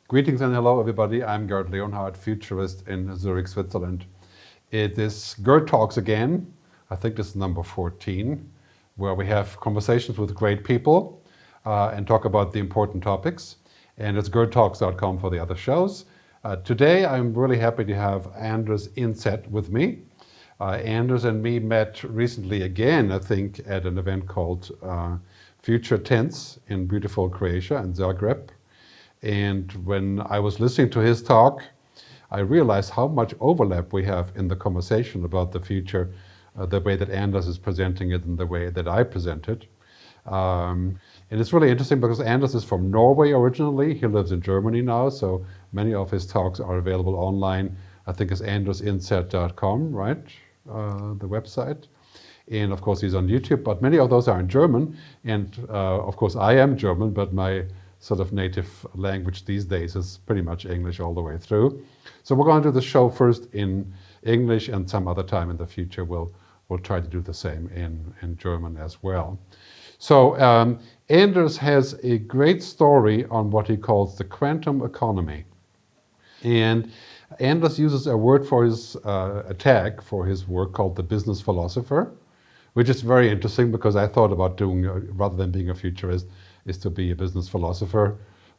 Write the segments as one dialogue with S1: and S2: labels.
S1: Greetings and hello, everybody. I'm Gerd Leonhard, Futurist in Zurich, Switzerland. It is Gerd Talks again. I think this is number 14, where we have conversations with great people and talk about the important topics. And it's gerdtalks.com for the other shows. Today, I'm really happy to have Anders Indset with me. Anders and me met recently again, I think, at an event called Future Tense in beautiful Croatia and Zagreb. And when I was listening to his talk, I realized how much overlap we have in the conversation about the future, the way that Anders is presenting it and the way that I present it. And it's really interesting because Anders is from Norway originally. He lives in Germany now, so many of his talks are available online. I think it's andersindset.com, right? The website. And of course, he's on YouTube, but many of those are in German. And of course, I am German, but my sort of native language these days is pretty much English all the way through. So we're going to do the show first in English, and some other time in the future we'll try to do the same in German as well. So Anders has a great story on what he calls the quantum economy. And Anders uses a word for his a tag for his work called the business philosopher, which is very interesting because I thought about doing, rather than being a futurist, is to be a business philosopher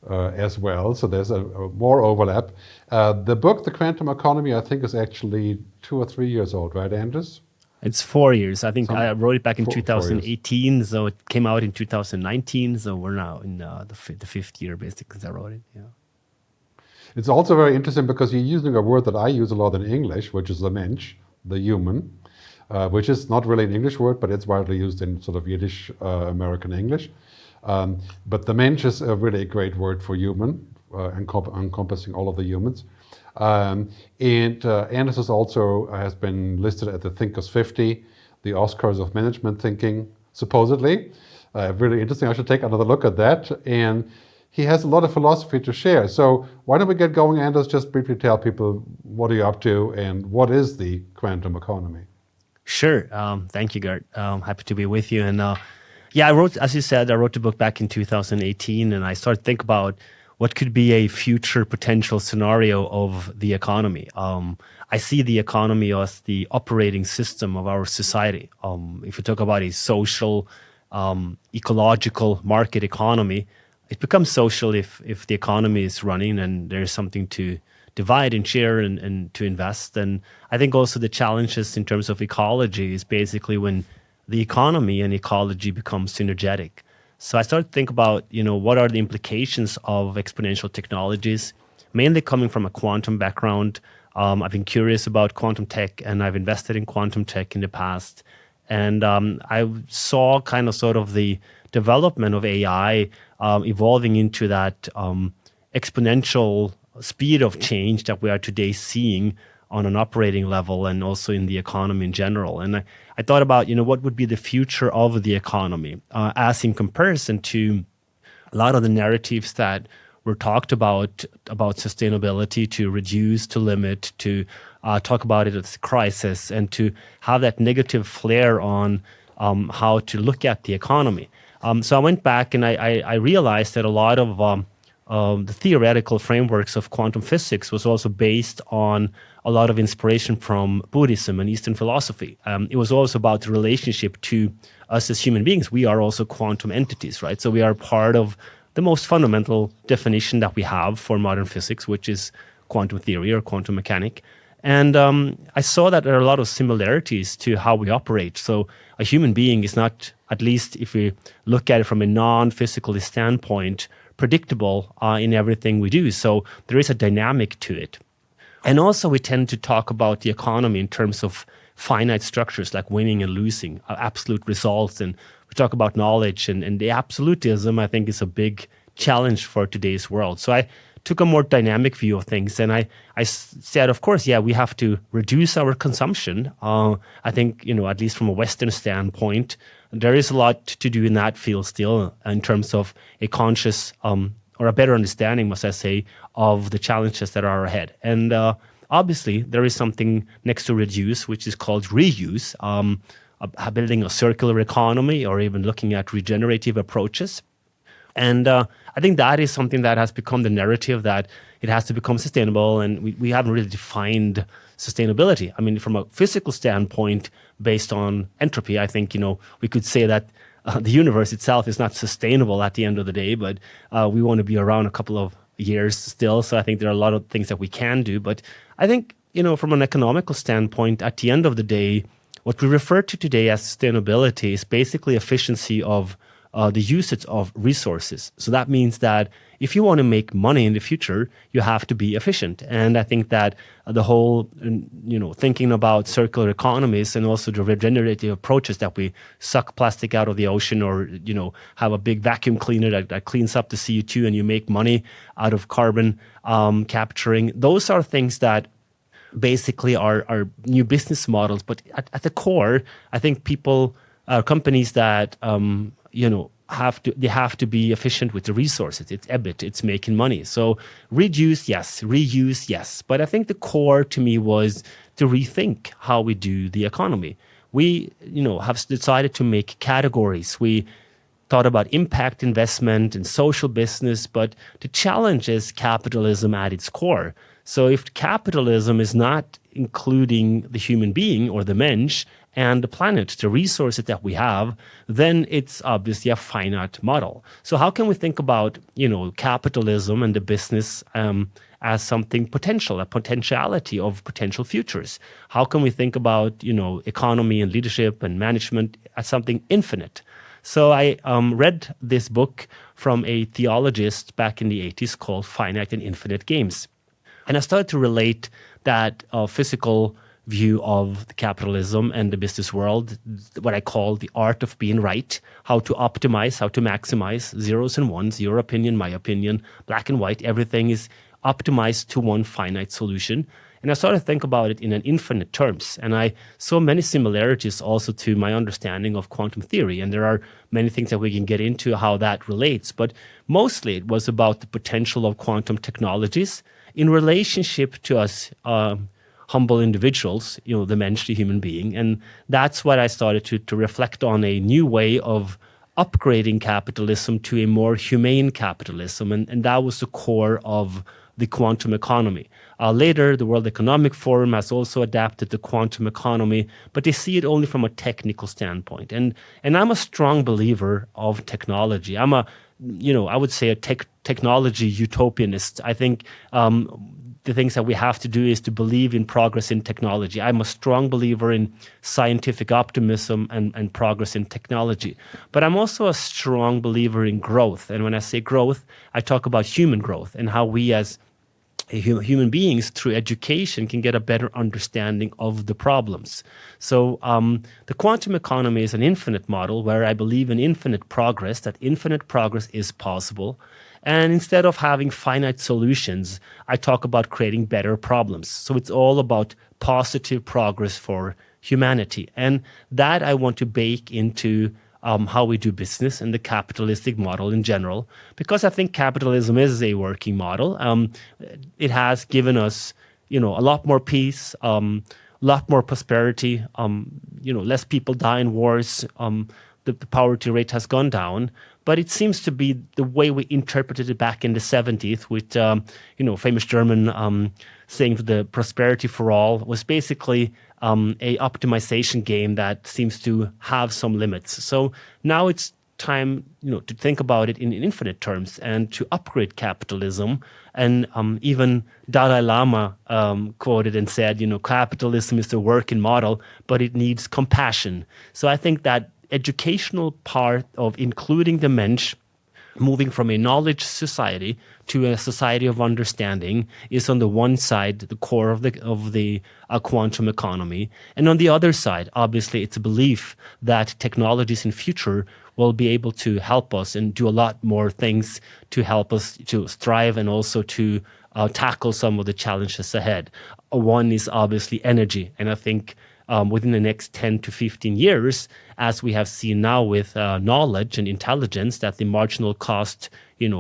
S1: as well. So there's a more overlap. The book, The Quantum Economy, I think is actually 2 or 3 years old, right, Anders?
S2: It's 4 years. I think I wrote it back in 2018, so it came out in 2019. So we're now in the fifth year, basically, since I wrote it. Yeah.
S1: It's also very interesting because you're using a word that I use a lot in English, which is the mensch, the human, which is not really an English word, but it's widely used in sort of Yiddish American English. But the mensch is really a great word for human, encompassing all of the humans. And Anders is also has been listed at the Thinkers 50, the Oscars of management thinking, supposedly. Really interesting. I should take another look at that. And he has a lot of philosophy to share. So why don't we get going, Anders? Just briefly tell people what are you up to and what is the quantum economy?
S2: Sure. Thank you, Gerd. Happy to be with you. And I wrote, as you said, I wrote the book back in 2018, and I started to think about what could be a future potential scenario of the economy. I see the economy as the operating system of our society. If you talk about a social, ecological market economy, it becomes social if the economy is running and there's something to divide and share and to invest. And I think also the challenges in terms of ecology is basically when the economy and ecology become synergetic. So I started to think about, what are the implications of exponential technologies, mainly coming from a quantum background. I've been curious about quantum tech, and I've invested in quantum tech in the past. And I saw kind of sort of the development of AI evolving into that exponential speed of change that we are today seeing on an operating level and also in the economy in general. And I thought about, what would be the future of the economy as in comparison to a lot of the narratives that were talked about sustainability, to reduce, to limit, to talk about it as a crisis, and to have that negative flair on how to look at the economy. So I went back and I realized that a lot of the theoretical frameworks of quantum physics was also based on a lot of inspiration from Buddhism and Eastern philosophy. It was also about the relationship to us as human beings. We are also quantum entities, right? So we are part of the most fundamental definition that we have for modern physics, which is quantum theory or quantum mechanics. And I saw that there are a lot of similarities to how we operate. So a human being is not, at least if we look at it from a non-physical standpoint, predictable in everything we do. So there is a dynamic to it. And also we tend to talk about the economy in terms of finite structures like winning and losing, absolute results. And we talk about knowledge, and the absolutism, I think, is a big challenge for today's world. So I took a more dynamic view of things, and I said, of course, we have to reduce our consumption. I think, at least from a Western standpoint, there is a lot to do in that field still in terms of a conscious or a better understanding, must I say, of the challenges that are ahead. And obviously, there is something next to reduce, which is called reuse, building a circular economy or even looking at regenerative approaches. And I think that is something that has become the narrative, that it has to become sustainable. And we haven't really defined sustainability. I mean, from a physical standpoint, based on entropy, I think, we could say that the universe itself is not sustainable at the end of the day, but we want to be around a couple of years still. So I think there are a lot of things that we can do. But I think, from an economical standpoint, at the end of the day, what we refer to today as sustainability is basically efficiency of the usage of resources. So that means that if you want to make money in the future, you have to be efficient. And I think that the whole, thinking about circular economies and also the regenerative approaches, that we suck plastic out of the ocean, or, have a big vacuum cleaner that cleans up the CO2 and you make money out of carbon capturing. Those are things that basically are new business models. But at the core, I think companies that have to be efficient with the resources. It's EBIT, it's making money. So reduce, yes. Reuse, yes. But I think the core to me was to rethink how we do the economy. We, have decided to make categories. We thought about impact investment and social business, but the challenge is capitalism at its core. So if capitalism is not including the human being or the mensch and the planet, the resources that we have, then it's obviously a finite model. So how can we think about, capitalism and the business as something potential, a potentiality of potential futures? How can we think about, economy and leadership and management as something infinite? So I read this book from a theologist back in the 80s called Finite and Infinite Games. And I started to relate that physical view of the capitalism and the business world, what I call the art of being right, how to optimize, how to maximize zeros and ones, your opinion, my opinion, black and white, everything is optimized to one finite solution. And I started to think about it in an infinite terms. And I saw many similarities also to my understanding of quantum theory. And there are many things that we can get into how that relates. But mostly it was about the potential of quantum technologies in relationship to us humble individuals, the mensch, the human being. And that's what I started to reflect on, a new way of upgrading capitalism to a more humane capitalism. And that was the core of the quantum economy. Later, the World Economic Forum has also adapted the quantum economy, but they see it only from a technical standpoint. And I'm a strong believer of technology. I'm I would say a technology utopianist. I think the things that we have to do is to believe in progress in technology. I'm a strong believer in scientific optimism and progress in technology. But I'm also a strong believer in growth. And when I say growth, I talk about human growth and how we as human beings through education can get a better understanding of the problems. So the quantum economy is an infinite model where I believe in infinite progress, that infinite progress is possible. And instead of having finite solutions, I talk about creating better problems. So it's all about positive progress for humanity. And that I want to bake into how we do business and the capitalistic model in general, because I think capitalism is a working model. It has given us, a lot more peace, a lot more prosperity, less people die in wars. The poverty rate has gone down, but it seems to be the way we interpreted it back in the 70s with, famous German saying the prosperity for all was basically a optimization game that seems to have some limits. So now it's time, to think about it in infinite terms and to upgrade capitalism. And even Dalai Lama quoted and said, capitalism is the working model, but it needs compassion. So I think that educational part of including the mensch, moving from a knowledge society to a society of understanding, is on the one side the core of the quantum economy, and on the other side, obviously, it's a belief that technologies in future will be able to help us and do a lot more things to help us to strive and also to tackle some of the challenges ahead. One is obviously energy, and I think within the next 10 to 15 years, as we have seen now with knowledge and intelligence, that the marginal cost,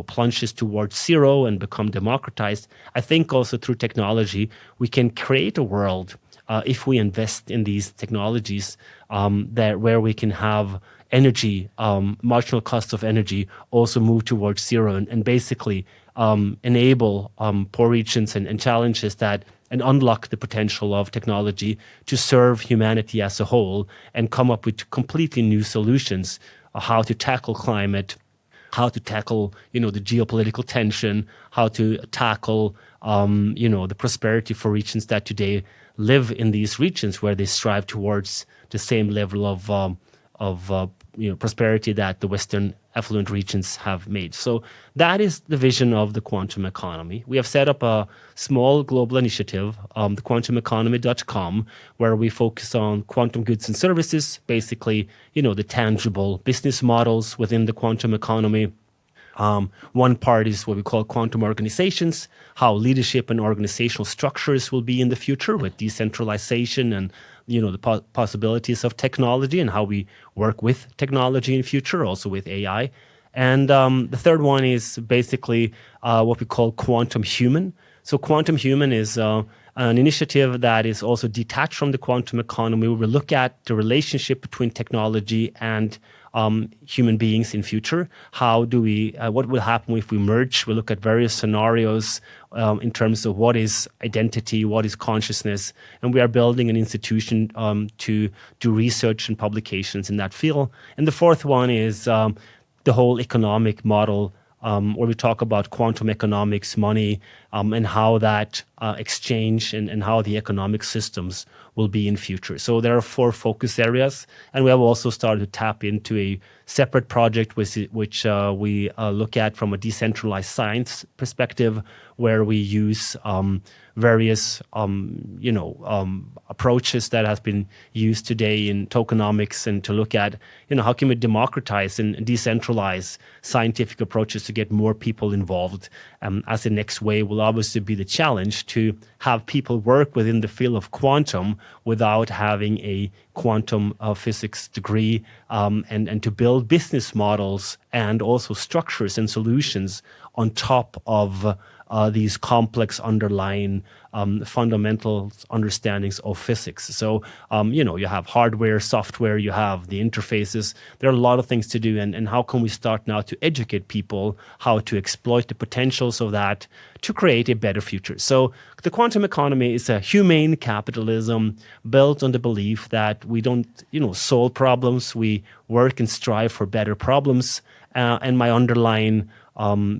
S2: plunges towards zero and become democratized. I think also through technology, we can create a world if we invest in these technologies where we can have energy, marginal cost of energy also move towards zero and basically enable poor regions and challenges that and unlock the potential of technology to serve humanity as a whole and come up with completely new solutions how to tackle climate, how to tackle, the geopolitical tension, how to tackle, the prosperity for regions that today live in these regions where they strive towards the same level of prosperity that the Western affluent regions have made. So that is the vision of the quantum economy. We have set up a small global initiative, the quantumeconomy.com, where we focus on quantum goods and services, basically, the tangible business models within the quantum economy. One part is what we call quantum organizations, how leadership and organizational structures will be in the future with decentralization and the possibilities of technology and how we work with technology in the future, also with AI. And the third one is basically what we call quantum human. So quantum human is an initiative that is also detached from the quantum economy. We will look at the relationship between technology and human beings in future. How do we? What will happen if we merge? We'll look at various scenarios in terms of what is identity, what is consciousness, and we are building an institution to do research and publications in that field. And the fourth one is the whole economic model, where we talk about quantum economics, money, and how that exchange and how the economic systems will be in future. So there are 4 focus areas, and we have also started to tap into a separate project which we look at from a decentralized science perspective, where we use various approaches that have been used today in tokenomics, and to look at how can we democratize and decentralize scientific approaches to get more people involved. As the next wave will obviously be the challenge to have people work within the field of quantum without having a quantum physics degree, and to build business models and also structures and solutions on top of these complex underlying fundamental understandings of physics. So, you have hardware, software, you have the interfaces. There are a lot of things to do, and how can we start now to educate people how to exploit the potentials of that to create a better future? So the quantum economy is a humane capitalism built on the belief that we don't, solve problems. We work and strive for better problems. And my underlying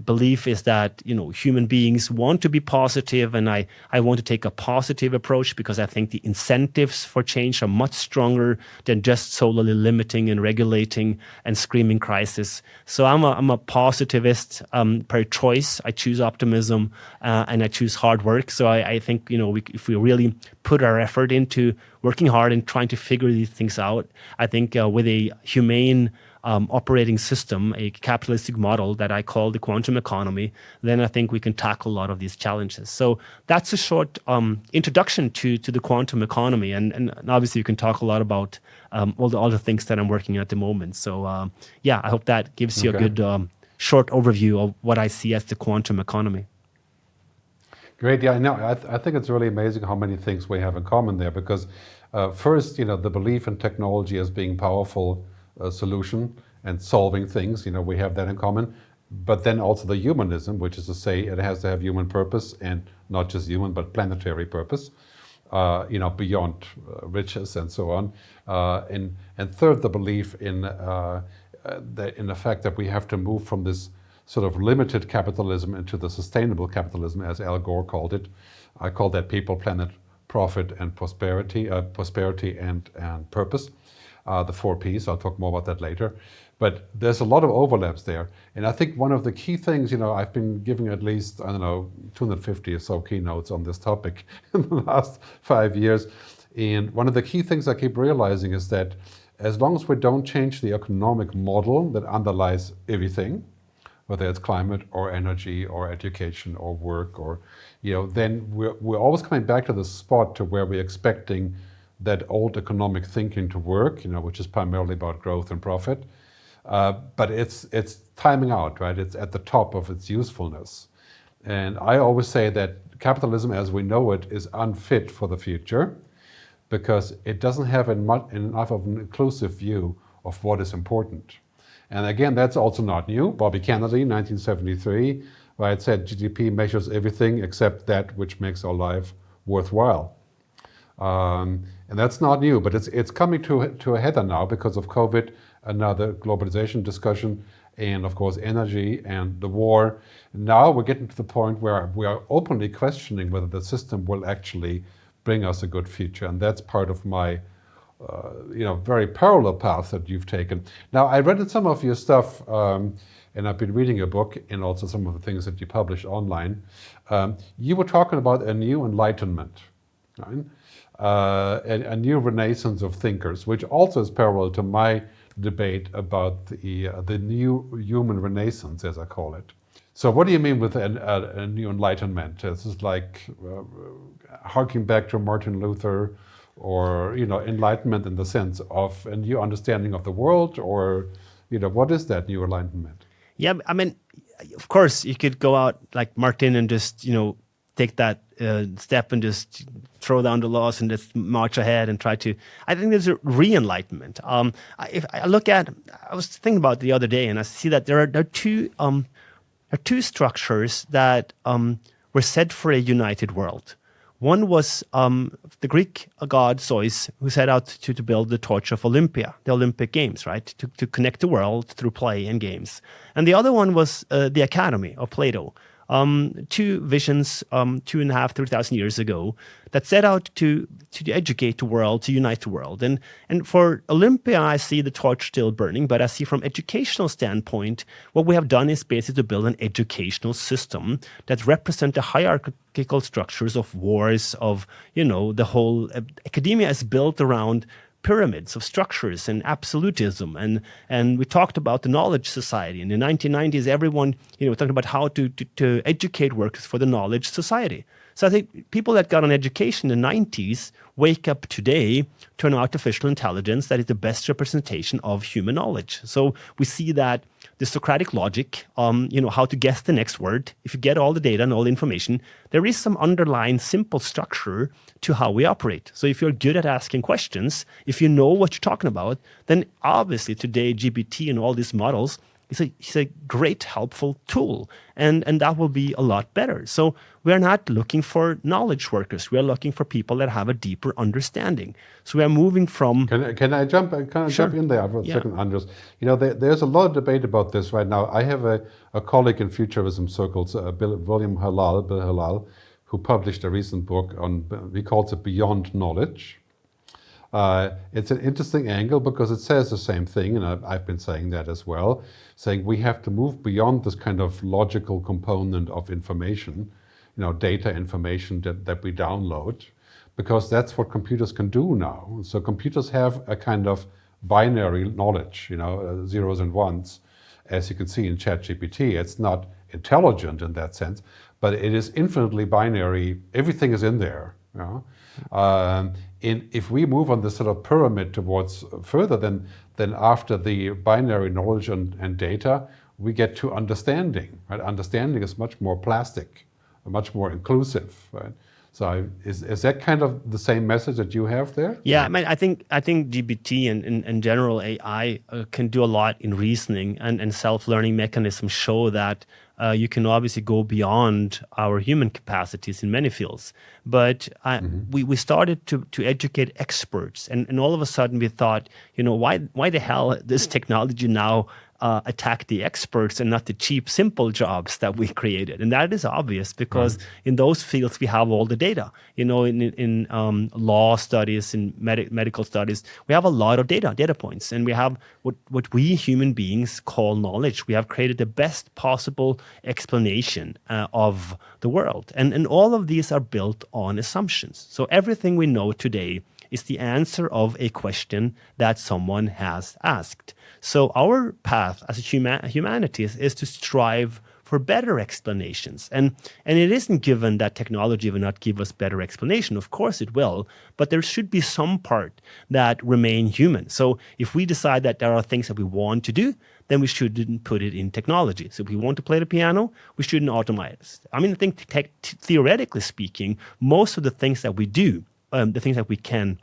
S2: belief is that human beings want to be positive, and I want to take a positive approach because I think the incentives for change are much stronger than just solely limiting and regulating and screaming crisis. So I'm a positivist per choice. I choose optimism and I choose hard work. So I think if we really put our effort into working hard and trying to figure these things out, I think with a humane operating system, a capitalistic model that I call the quantum economy, then I think we can tackle a lot of these challenges. So that's a short introduction to the quantum economy, and obviously you can talk a lot about all the things that I'm working on at the moment. So I hope that gives you a good short overview of what I see as the quantum economy.
S1: Great. Yeah, I know. I think it's really amazing how many things we have in common there, because first, the belief in technology as being powerful solution and solving things, we have that in common. But then also the humanism, which is to say it has to have human purpose, and not just human, but planetary purpose, beyond riches and so on. And third, the belief in the fact that we have to move from this sort of limited capitalism into the sustainable capitalism, as Al Gore called it. I call that people, planet, profit, and prosperity, and purpose. The 4 Ps. I'll talk more about that later. But there's a lot of overlaps there. And I think one of the key things, I've been giving at least, 250 or so keynotes on this topic in the last 5 years. And one of the key things I keep realizing is that as long as we don't change the economic model that underlies everything, whether it's climate or energy or education or work or, then we're always coming back to the spot to where we're expecting that old economic thinking to work, which is primarily about growth and profit. But it's timing out, right? It's at the top of its usefulness. And I always say that capitalism as we know it is unfit for the future because it doesn't have enough of an inclusive view of what is important. And again, that's also not new. Bobby Kennedy, 1973, right, said GDP measures everything except that which makes our life worthwhile. And that's not new, but it's coming to a header now because of COVID, another globalization discussion, and of course energy and the war. Now we're getting to the point where we are openly questioning whether the system will actually bring us a good future, and that's part of my very parallel path that you've taken. Now, I read some of your stuff, and I've been reading your book and also some of the things that you publish online. You were talking about a new enlightenment, right? A new renaissance of thinkers, which also is parallel to my debate about the new human renaissance, as I call it. So what do you mean with a new enlightenment? This is like harking back to Martin Luther, or enlightenment in the sense of a new understanding of the world, or what is that new enlightenment?
S2: Yeah, I mean, of course, you could go out like Martin and just take that step and just throw down the laws and just march ahead and try to. I think there's a re-enlightenment. If I look at, I was thinking about it the other day, and I see that there are two structures that were set for a united world. One was the Greek god Zeus, who set out to build the torch of Olympia, the Olympic Games, right, to connect the world through play and games. And the other one was the Academy of Plato. Two visions 2,500, 3,000 years ago that set out to educate the world, to unite the world. And for Olympia, I see the torch still burning, but I see from educational standpoint, what we have done is basically to build an educational system that represents the hierarchical structures of wars, of, the whole academia is built around pyramids of structures and absolutism, and we talked about the knowledge society. In the 1990s, everyone talked about how to educate workers for the knowledge society. So I think people that got an education in the 90s wake up today to an artificial intelligence that is the best representation of human knowledge. So we see that the Socratic logic, how to guess the next word, if you get all the data and all the information, there is some underlying simple structure to how we operate. So if you're good at asking questions, if you know what you're talking about, then obviously today GPT and all these models is a great helpful tool, and that will be a lot better. So we are not looking for knowledge workers. We are looking for people that have a deeper understanding. So we are moving from.
S1: Can I jump in there for a second, Andres? There's a lot of debate about this right now. I have a colleague in futurism circles, Bill Halal, who published a recent book on, he calls it Beyond Knowledge. It's an interesting angle because it says the same thing, and I've been saying that as well, saying we have to move beyond this kind of logical component of information, data information that we download, because that's what computers can do now. So computers have a kind of binary knowledge, zeros and ones, as you can see in ChatGPT. It's not intelligent in that sense, but it is infinitely binary. Everything is in there. And if we move on this sort of pyramid towards further, then after the binary knowledge and data, we get to understanding. Right? Understanding is much more plastic, much more inclusive. Right? So is that kind of the same message that you have there?
S2: Yeah, I think GPT and in general AI can do a lot in reasoning, and self-learning mechanisms show that you can obviously go beyond our human capacities in many fields. But we started to educate experts, and all of a sudden we thought, why the hell this technology now attack the experts and not the cheap, simple jobs that we created? And that is obvious because in those fields we have all the data. In law studies, in medical studies, we have a lot of data points, and we have what we human beings call knowledge. We have created the best possible explanation of the world, and all of these are built on assumptions. So everything we know today is the answer of a question that someone has asked. So our path as humanity is to strive for better explanations. And it isn't given that technology will not give us better explanation. Of course it will, but there should be some part that remain human. So if we decide that there are things that we want to do, then we shouldn't put it in technology. So if we want to play the piano, we shouldn't automate it. I think theoretically speaking, most of the things that we do, the things that we can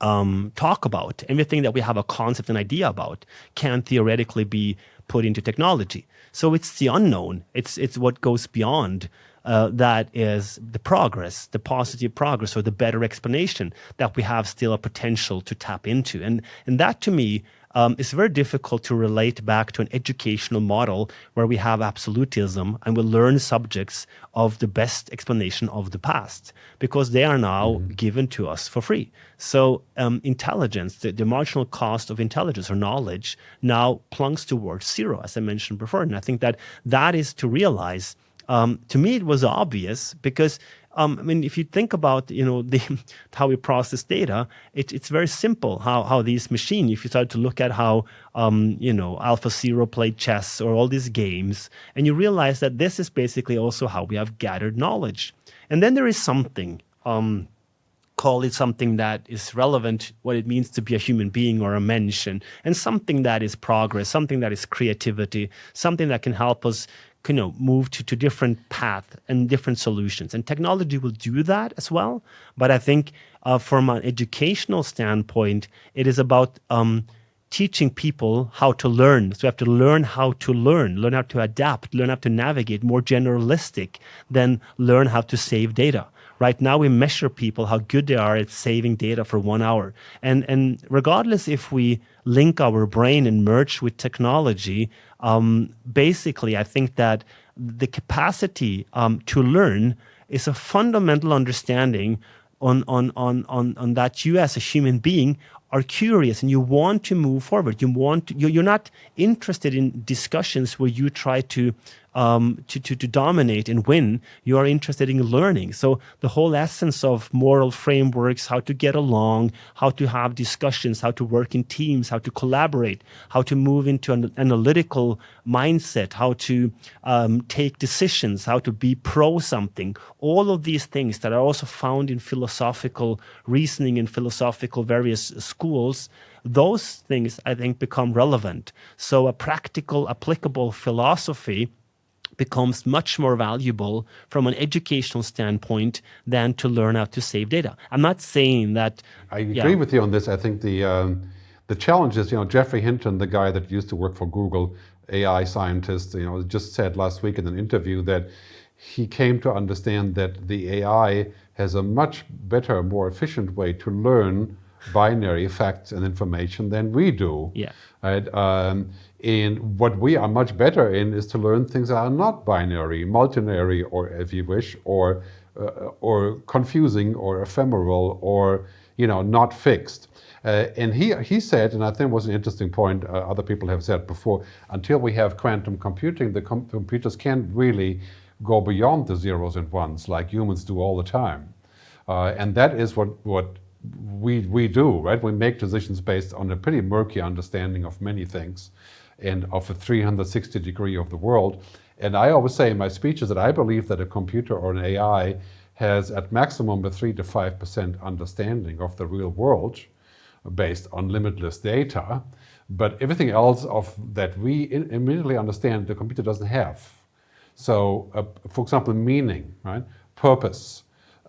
S2: talk about, everything that we have a concept and idea about, can theoretically be put into technology. So it's the unknown. It's what goes beyond that is the progress, the positive progress, or the better explanation that we have still a potential to tap into. And that to me it's very difficult to relate back to an educational model where we have absolutism and we learn subjects of the best explanation of the past, because they are now given to us for free. So intelligence, the marginal cost of intelligence or knowledge now plunks towards zero, as I mentioned before. And I think that is to realize. To me, it was obvious because I mean, if you think about how we process data, it's very simple. How these machines, if you start to look at how AlphaZero played chess or all these games, and you realize that this is basically also how we have gathered knowledge. And then there is something. Call it something that is relevant, what it means to be a human being or a mensch, and something that is progress, something that is creativity, something that can help us move to different paths and different solutions. And technology will do that as well. But I think from an educational standpoint, it is about teaching people how to learn. So we have to learn how to learn how to adapt, learn how to navigate, more generalistic than learn how to save data. Right now, we measure people how good they are at saving data for 1 hour. And regardless if we link our brain and merge with technology, basically, I think that the capacity to learn is a fundamental understanding on that you as a human being are curious and you want to move forward. You're not interested in discussions where you try to dominate and win. You are interested in learning. So the whole essence of moral frameworks, how to get along, how to have discussions, how to work in teams, how to collaborate, how to move into an analytical mindset, how to take decisions, how to be pro something. All of these things that are also found in philosophical reasoning and philosophical various schools, those things I think become relevant. So a practical, applicable philosophy becomes much more valuable from an educational standpoint than to learn how to save data. I'm not saying that.
S1: I agree with you on this. I think the challenge is, Jeffrey Hinton, the guy that used to work for Google, AI scientist, just said last week in an interview that he came to understand that the AI has a much better, more efficient way to learn binary facts and information than we do.
S2: Yeah.
S1: Right? And what we are much better in is to learn things that are not binary, multinary, or if you wish, or confusing, or ephemeral, or not fixed. And he said, and I think it was an interesting point. Other people have said before, until we have quantum computing, the computers can't really go beyond the zeros and ones like humans do all the time. And that is what we do, right? We make decisions based on a pretty murky understanding of many things and of a 360 degree of the world. And I always say in my speeches that I believe that a computer or an AI has at maximum a 3 to 5% understanding of the real world based on limitless data. But everything else of that we immediately understand, the computer doesn't have. So, for example, meaning, right? Purpose,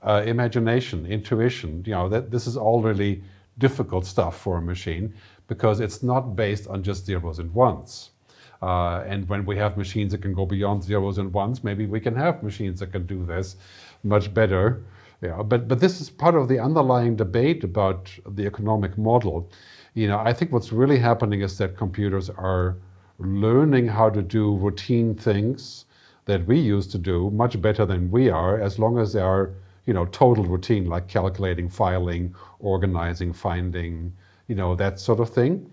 S1: imagination, intuition, this is all really difficult stuff for a machine because it's not based on just zeros and ones. And when we have machines that can go beyond zeros and ones, maybe we can have machines that can do this much better. But this is part of the underlying debate about the economic model. I think what's really happening is that computers are learning how to do routine things that we used to do much better than we are, as long as they are total routine, like calculating, filing, organizing, finding, that sort of thing.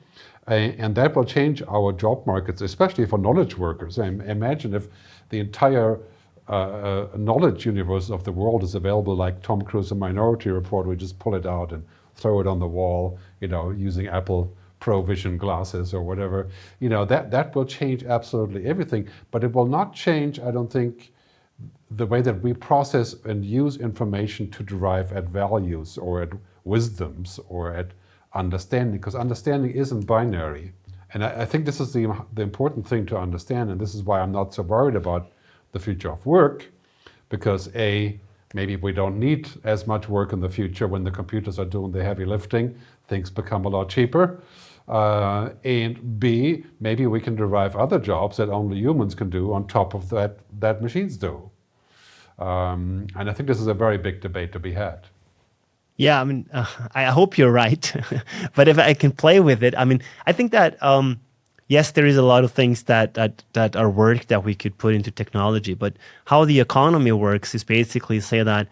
S1: And that will change our job markets, especially for knowledge workers. Imagine if the entire knowledge universe of the world is available like Tom Cruise in Minority Report. We just pull it out and throw it on the wall, using Apple Pro Vision glasses or whatever. That will change absolutely everything. But it will not change, I don't think, the way that we process and use information to derive at values or at wisdoms or at understanding, because understanding isn't binary. And I think this is the important thing to understand, and this is why I'm not so worried about the future of work, because A, Maybe we don't need as much work in the future when the computers are doing the heavy lifting. Things become a lot cheaper. And B, maybe we can derive other jobs that only humans can do on top of that machines do. And I think this is a very big debate to be had.
S2: Yeah, I mean, I hope you're right. But if I can play with it, I mean, I think that yes, there is a lot of things that are work that we could put into technology. But how the economy works is basically say that,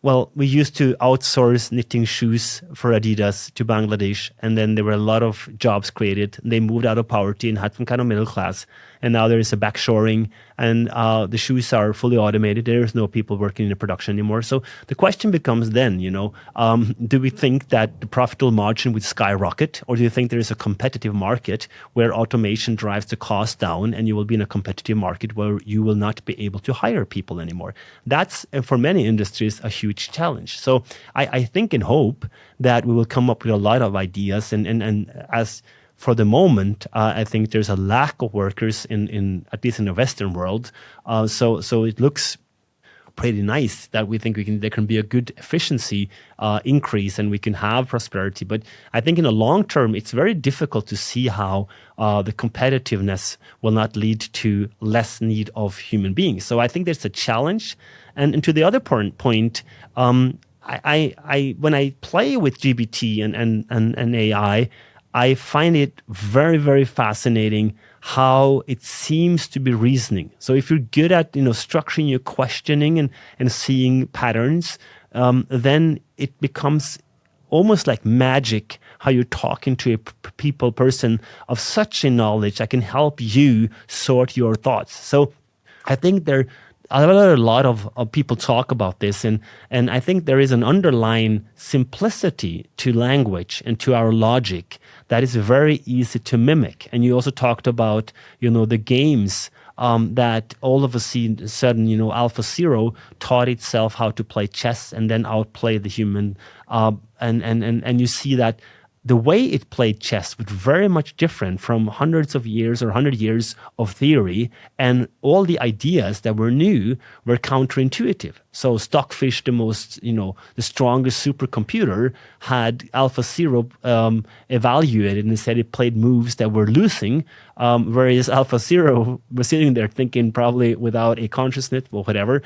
S2: well, we used to outsource knitting shoes for Adidas to Bangladesh, and then there were a lot of jobs created. They moved out of poverty and had some kind of middle class, and now there is a backshoring, and the shoes are fully automated. There is no people working in the production anymore. So the question becomes then, do we think that the profitable margin would skyrocket, or do you think there is a competitive market where automation drives the cost down, and you will be in a competitive market where you will not be able to hire people anymore? That's, for many industries, a huge challenge. So I think and hope that we will come up with a lot of ideas, and as for the moment, I think there's a lack of workers in at least in the Western world. So it looks pretty nice that we think there can be a good efficiency increase and we can have prosperity. But I think in the long term, it's very difficult to see how the competitiveness will not lead to less need of human beings. So I think there's a challenge. And to the other point, I when I play with GBT and AI, I find it very, very fascinating how it seems to be reasoning. So if you're good at structuring your questioning and seeing patterns, then it becomes almost like magic how you're talking to a person of such a knowledge that can help you sort your thoughts. So I think a lot of people talk about this, and I think there is an underlying simplicity to language and to our logic that is very easy to mimic. And you also talked about, the games that all of a sudden, AlphaZero taught itself how to play chess and then outplay the human. And you see that the way it played chess was very much different from hundreds of years or 100 years of theory, and all the ideas that were new were counterintuitive. So Stockfish, the strongest supercomputer, had AlphaZero evaluated and said it played moves that were losing, whereas AlphaZero was sitting there thinking, probably without a consciousness or whatever,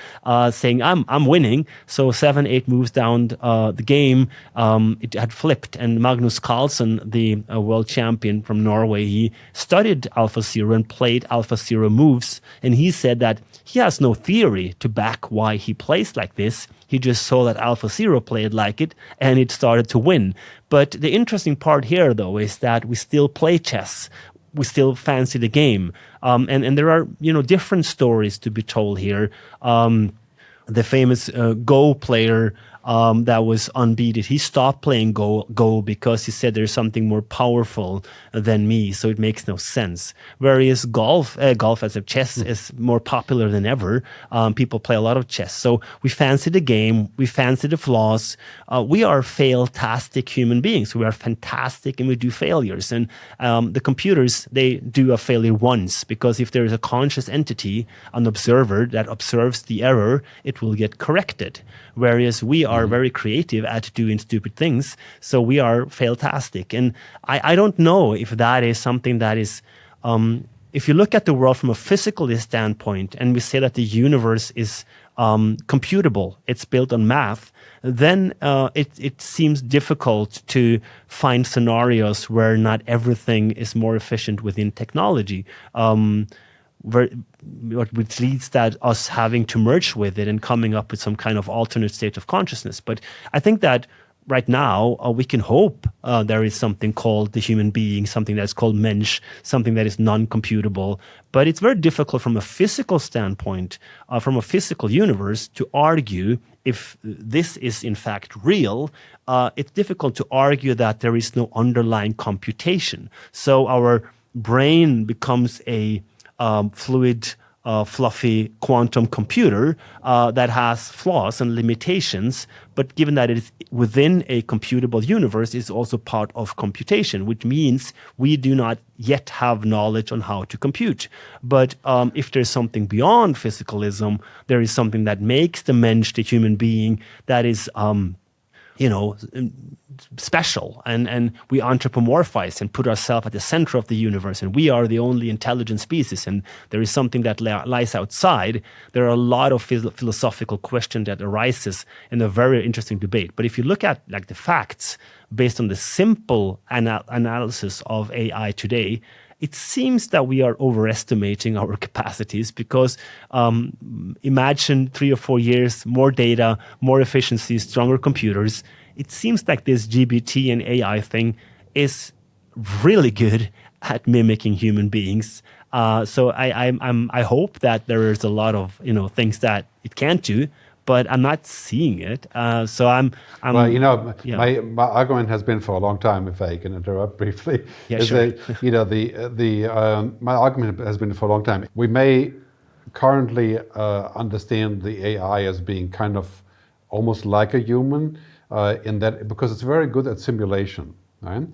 S2: saying, I'm winning. So 7-8 moves down the game, it had flipped. And Magnus Carlsen, the world champion from Norway, he studied AlphaZero and played AlphaZero moves. And he said that he has no theory to back why he plays like this. He just saw that AlphaZero played like it, and it started to win. But the interesting part here, though, is that we still play chess. We still fancy the game. And there are, different stories to be told here. The famous Go player that was unbeaten, he stopped playing Go because he said there's something more powerful than me, so it makes no sense. Whereas golf as a chess is more popular than ever. People play a lot of chess. So we fancy the game, we fancy the flaws. We are fail-tastic human beings. We are fantastic and we do failures. And the computers, they do a failure once, because if there is a conscious entity, an observer that observes the error, it will get corrected. Whereas we are very creative at doing stupid things, so we are fail-tastic. And I don't know if that is something that is, if you look at the world from a physical standpoint, and we say that the universe is computable, it's built on math, then it seems difficult to find scenarios where not everything is more efficient within technology. Which leads that us having to merge with it and coming up with some kind of alternate state of consciousness. But I think that right now we can hope there is something called the human being, something that's called Mensch, something that is non-computable. But it's very difficult from a physical standpoint, from a physical universe, to argue if this is in fact real. It's difficult to argue that there is no underlying computation. So our brain becomes a fluid fluffy quantum computer that has flaws and limitations, but given that it is within a computable universe, it's also part of computation, which means we do not yet have knowledge on how to compute. But if there's something beyond physicalism, there is something that makes the mensch, the human being, that is special, and we anthropomorphize and put ourselves at the center of the universe, and we are the only intelligent species, and there is something that lies outside. There are a lot of philosophical questions that arises in a very interesting debate. But if you look at like the facts based on the simple analysis of AI today, it seems that we are overestimating our capacities, because imagine 3 or 4 years, more data, more efficiency, stronger computers. It seems like this GBT and AI thing is really good at mimicking human beings. So I hope that there is a lot of things that it can't do, but I'm not seeing it. So I'm
S1: well,
S2: yeah.
S1: my argument has been for a long time, if I can interrupt briefly,
S2: Yeah,
S1: is
S2: sure.
S1: that, my argument has been for a long time. We may currently understand the AI as being kind of almost like a human, in that, because it's very good at simulation, right?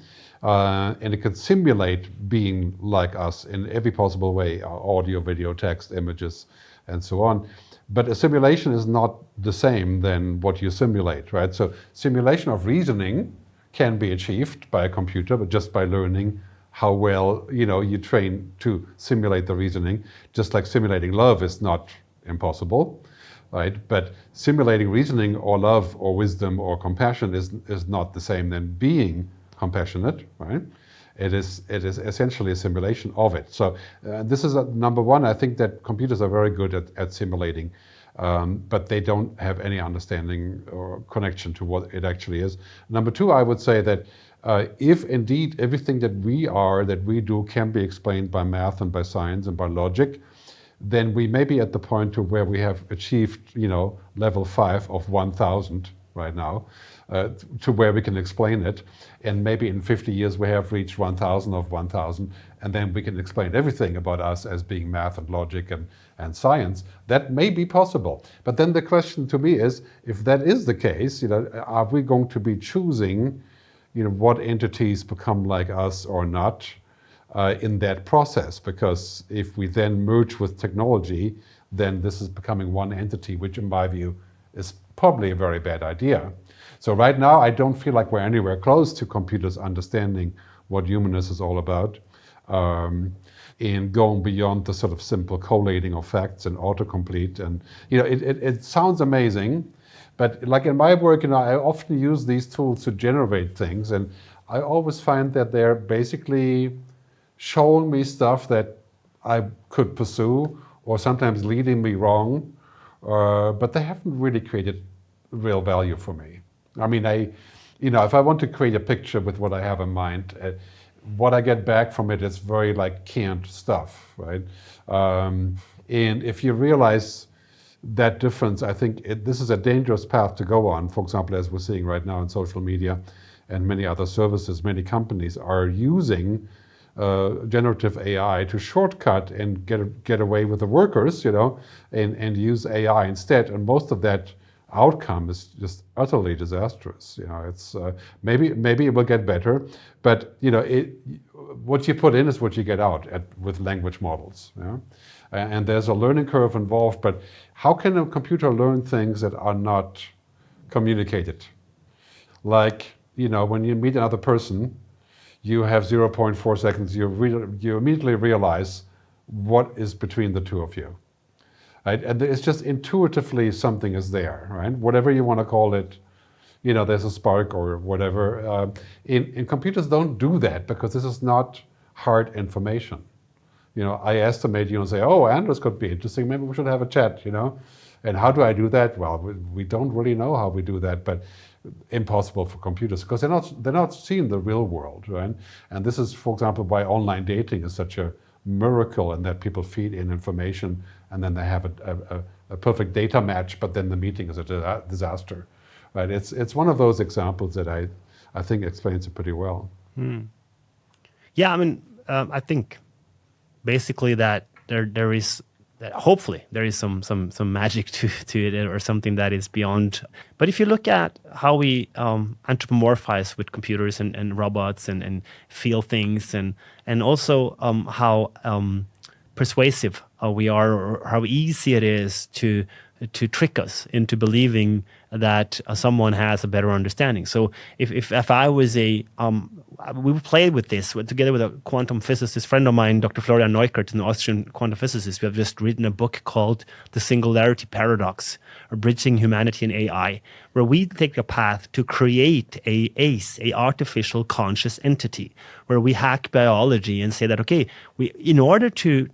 S1: And it can simulate being like us in every possible way: audio, video, text, images, and so on. But a simulation is not the same than what you simulate, right? So simulation of reasoning can be achieved by a computer, but just by learning how well you train to simulate the reasoning. Just like simulating love is not impossible, right? But simulating reasoning or love or wisdom or compassion is not the same than being compassionate, right? It is essentially a simulation of it. So this is number one. I think that computers are very good at simulating, but they don't have any understanding or connection to what it actually is. Number two, I would say that if indeed everything that we do can be explained by math and by science and by logic, then we may be at the point to where we have achieved, level 5 of 1,000 right now, to where we can explain it. And maybe in 50 years we have reached 1,000 of 1,000, and then we can explain everything about us as being math and logic and science. That may be possible. But then the question to me is, if that is the case, are we going to be choosing, what entities become like us or not in that process? Because if we then merge with technology, then this is becoming one entity, which in my view is probably a very bad idea. So right now, I don't feel like we're anywhere close to computers understanding what humanness is all about, and going beyond the sort of simple collating of facts and autocomplete. And it sounds amazing, but like in my work, I often use these tools to generate things, and I always find that they're basically showing me stuff that I could pursue, or sometimes leading me wrong, but they haven't really created real value for me. I mean, if I want to create a picture with what I have in mind, what I get back from it is very like canned stuff, right? And if you realize that difference, I think this is a dangerous path to go on. For example, as we're seeing right now in social media and many other services, many companies are using generative AI to shortcut and get away with the workers, and use AI instead. And most of that outcome is just utterly disastrous. It's maybe it will get better, but what you put in is what you get out with language models. And there's a learning curve involved. But how can a computer learn things that are not communicated? Like when you meet another person, you have 0.4 seconds. You immediately realize what is between the two of you. Right? And it's just intuitively something is there, right? Whatever you want to call it, there's a spark or whatever. And computers don't do that because this is not hard information. I estimate, say, oh, Anders could be interesting. Maybe we should have a chat, And how do I do that? Well, we don't really know how we do that, but impossible for computers because they're not seeing the real world, right? And this is, for example, why online dating is such a miracle, in that people feed in information and then they have a perfect data match, but then the meeting is a disaster, right? It's one of those examples that I think explains it pretty well.
S2: Yeah, I mean, I think basically that there is that hopefully there is some magic to it, or something that is beyond. But if you look at how we anthropomorphize with computers and robots and feel things, and also how persuasive we are, or how easy it is to trick us into believing that someone has a better understanding. So if I was we played with this together with a quantum physicist friend of mine, Dr. Florian Neukert, an Austrian quantum physicist. We have just written a book called The Singularity Paradox, or Bridging Humanity and AI, where we take a path to create a artificial conscious entity, where we hack biology and say that, okay, in order to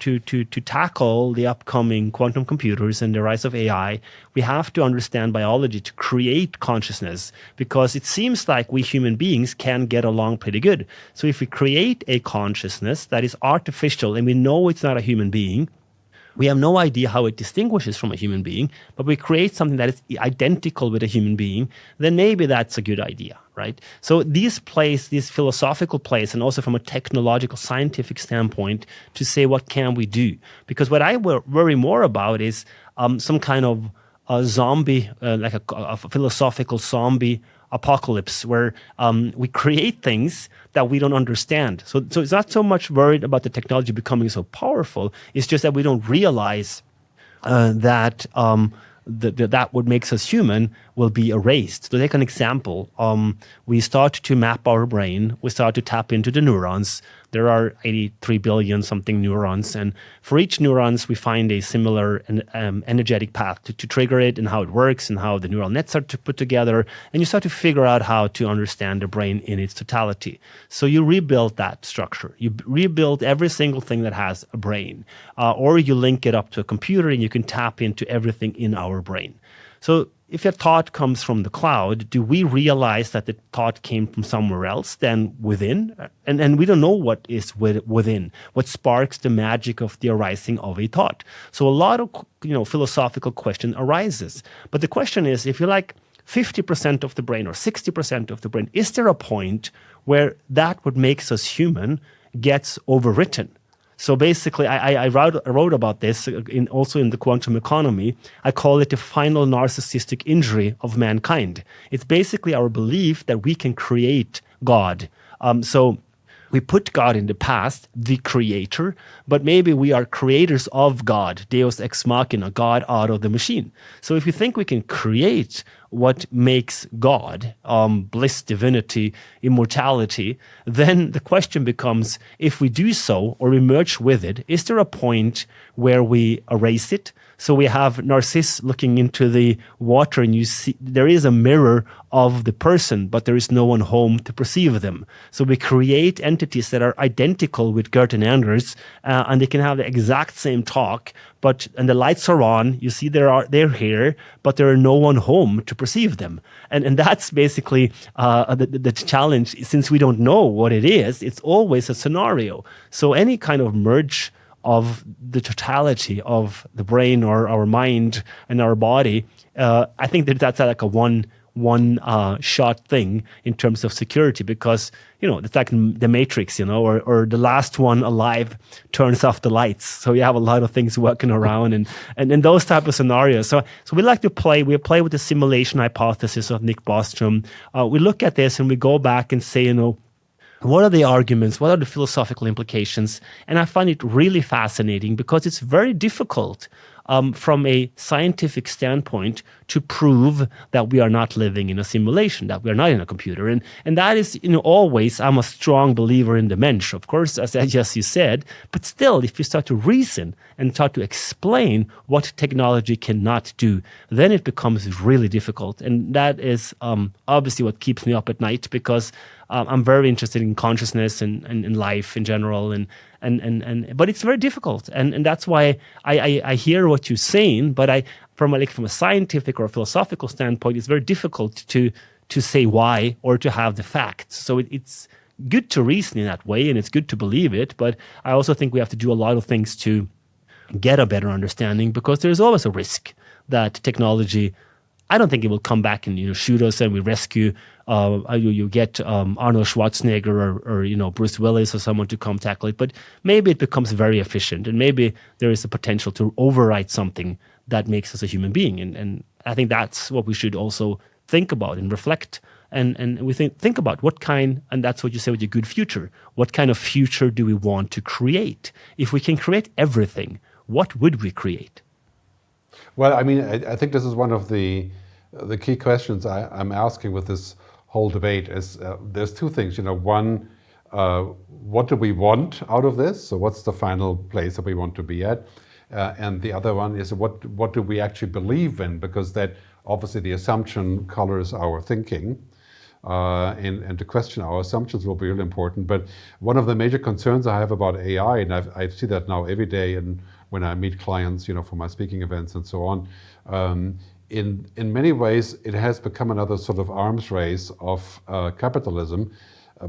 S2: tackle the upcoming quantum computers and the rise of AI, we have to understand biology to create consciousness, because it seems like we human beings can get along pretty good. So if we create a consciousness that is artificial and we know it's not a human being, we have no idea how it distinguishes from a human being, but we create something that is identical with a human being, then maybe that's a good idea, right? So these philosophical plays, and also from a technological, scientific standpoint, to say what can we do? Because what I worry more about is some kind of a zombie, like a philosophical zombie apocalypse, where we create things that we don't understand. So it's not so much worried about the technology becoming so powerful. It's just that we don't realize that that what makes us human will be erased. To take an example, we start to map our brain. We start to tap into the neurons. There are 83 billion something neurons, and for each neurons, we find a similar energetic path to trigger it, and how it works, and how the neural nets are put together, and you start to figure out how to understand the brain in its totality. So you rebuild that structure. You rebuild every single thing that has a brain, or you link it up to a computer, and you can tap into everything in our brain. So if a thought comes from the cloud, do we realize that the thought came from somewhere else than within? And we don't know what is within, what sparks the magic of the arising of a thought. So a lot of philosophical question arises. But the question is, if you like 50% of the brain or 60% of the brain, is there a point where that what makes us human gets overwritten? So basically, I wrote about this also in the quantum economy. I call it the final narcissistic injury of mankind. It's basically our belief that we can create God. So we put God in the past, the creator, but maybe we are creators of God, Deus ex machina, God out of the machine. So if you think we can create what makes God, bliss, divinity, immortality, then the question becomes, if we do so or we merge with it, is there a point where we erase it? So we have Narcissus looking into the water, and you see there is a mirror of the person, but there is no one home to perceive them. So we create entities that are identical with Gerd and Anders, and they can have the exact same talk, and the lights are on. You see they're here, but there are no one home to perceive them. And that's basically the challenge. Since we don't know what it is, it's always a scenario. So any kind of merge of the totality of the brain or our mind and our body, I think that's like a one shot thing in terms of security, because it's like the Matrix, or the last one alive turns off the lights, so you have a lot of things working around and those type of scenarios. So we like to play with the simulation hypothesis of Nick Bostrom. We look at this and we go back and say, what are the arguments? What are the philosophical implications? And I find it really fascinating, because it's very difficult from a scientific standpoint to prove that we are not living in a simulation, that we are not in a computer. And that is, always, I'm a strong believer in the mensch, of course, as you said. But still, if you start to reason and start to explain what technology cannot do, then it becomes really difficult. And that is obviously what keeps me up at night, because I'm very interested in consciousness and life in general, but it's very difficult, and that's why I hear what you're saying, but from a scientific or a philosophical standpoint, it's very difficult to say why or to have the facts. So it's good to reason in that way, and it's good to believe it, but I also think we have to do a lot of things to get a better understanding, because there's always a risk that technology I don't think it will come back and shoot us and we rescue. You get Arnold Schwarzenegger or Bruce Willis or someone to come tackle it. But maybe it becomes very efficient, and maybe there is a potential to overwrite something that makes us a human being. And I think that's what we should also think about and reflect. And we think about what kind, and that's what you say with your good future. What kind of future do we want to create? If we can create everything, what would we create?
S1: Well, I mean, I think this is one of the key questions I'm asking with this whole debate. Is there's two things. One, what do we want out of this? So what's the final place that we want to be at? And the other one is what do we actually believe in? Because that obviously the assumption colors our thinking. And to question our assumptions will be really important. But one of the major concerns I have about AI, and I see that now every day, and when I meet clients, for my speaking events and so on, in many ways it has become another sort of arms race of capitalism.